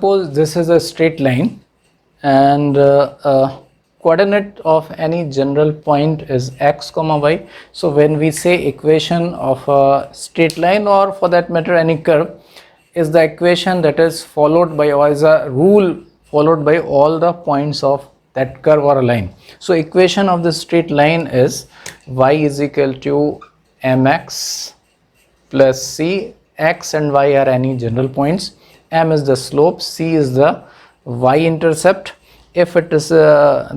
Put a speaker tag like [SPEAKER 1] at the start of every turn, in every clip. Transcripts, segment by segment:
[SPEAKER 1] suppose this is a straight line and coordinate of any general point is x comma y. So when we say equation of a straight line, or for that matter any curve, is the equation that is followed by, or is a rule followed by all the points of that curve or a line. So equation of the straight line is y is equal to mx plus c. X and y are any general points, m is the slope, c is the y-intercept. If it is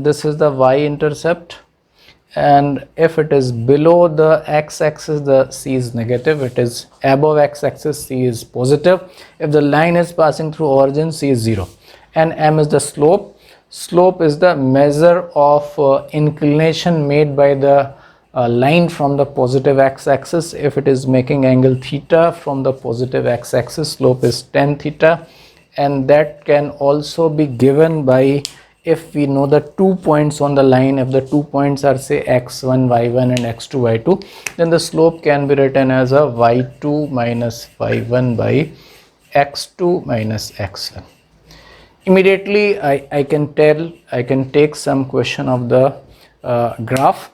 [SPEAKER 1] this is the y-intercept, and if it is below the x-axis, the c is negative. It is above x-axis, c is positive. If the line is passing through origin, c is 0. And m is the slope. Slope is the measure of inclination made by the line from the positive x-axis. If it is making angle theta from the positive x-axis, slope is tan theta. And that can also be given by, if we know the 2 points on the line, if the 2 points are say x1 y1 and x2 y2, then the slope can be written as a y2 minus y1 by x2 minus x1. Immediately I can take some question of the graph.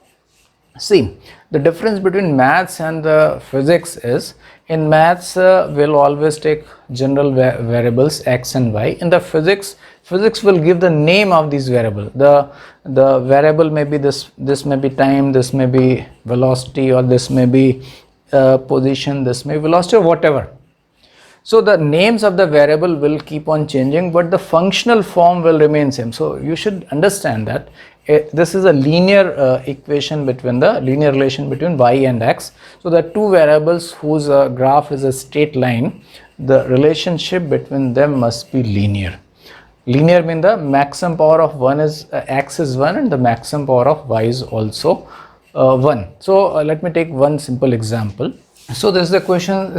[SPEAKER 1] See, the difference between maths and the physics is, in maths we'll always take general variables x and y. In the physics will give the name of these variable. The variable may be this may be time, this may be velocity, or this may be position, this may be velocity, or whatever. So the names of the variable will keep on changing, but the functional form will remain same. So you should understand that this is a linear equation between the linear relation between y and x. So the two variables whose graph is a straight line, the relationship between them must be linear. Linear means the maximum power of one is x is 1 and the maximum power of y is also 1. So let me take one simple example. So this is the question.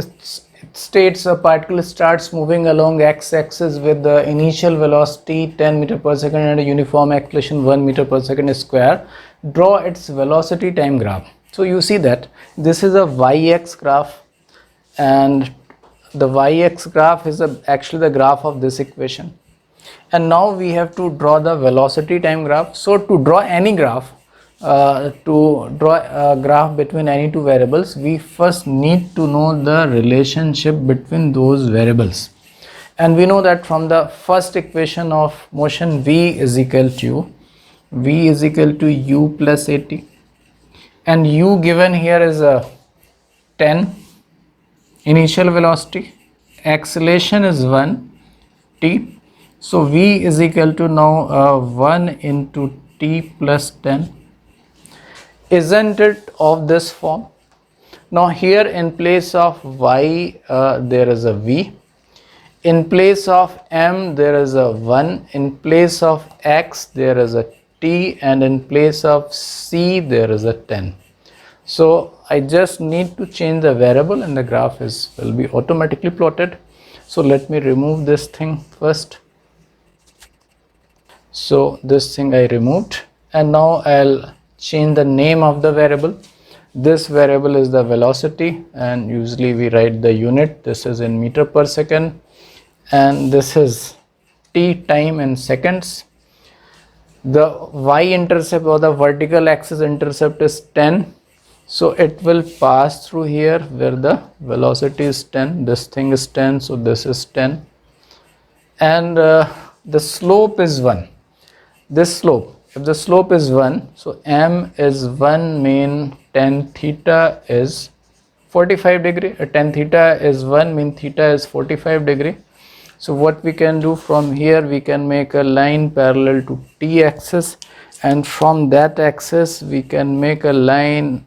[SPEAKER 1] It states a particle starts moving along x-axis with the initial velocity 10 meter per second and a uniform acceleration 1 meter per second square. Draw its velocity time graph. So you see that this is a y-x graph, and the y-x graph is actually the graph of this equation. And now we have to draw the velocity time graph. So to draw any graph, to draw a graph between any two variables, we first need to know the relationship between those variables. And we know that from the first equation of motion, v is equal to u plus at, and u given here is a 10, initial velocity, acceleration is 1 t. So v is equal to now 1 into t plus 10. Isn't it of this form? Now here in place of y there is a v, in place of m there is a 1, in place of x there is a t, and in place of c there is a 10. So I just need to change the variable and the graph will be automatically plotted. So let me remove this thing first. So this thing I removed, and now I'll change the name of the variable. This variable is the velocity, and usually we write the unit. This is in meter per second, and this is t, time in seconds. The y-intercept or the vertical axis intercept is 10, so it will pass through here where the velocity is 10. This thing is 10, so this is 10, and the slope is 1. This slope, if the slope is 1, so m is 1 mean tan theta is 45 degree. Tan theta is 1 mean theta is 45 degree. So what we can do from here, we can make a line parallel to t axis, and from that axis we can make a line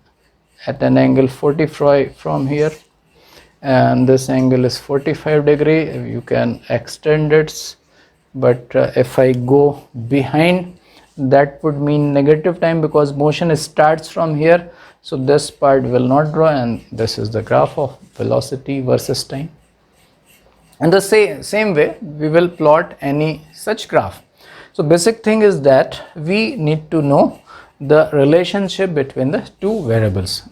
[SPEAKER 1] at an angle 45 from here, and this angle is 45 degree. You can extend it, but if I go behind, that would mean negative time because motion starts from here. So this part will not draw, and this is the graph of velocity versus time. And the same way we will plot any such graph. So basic thing is that we need to know the relationship between the two variables.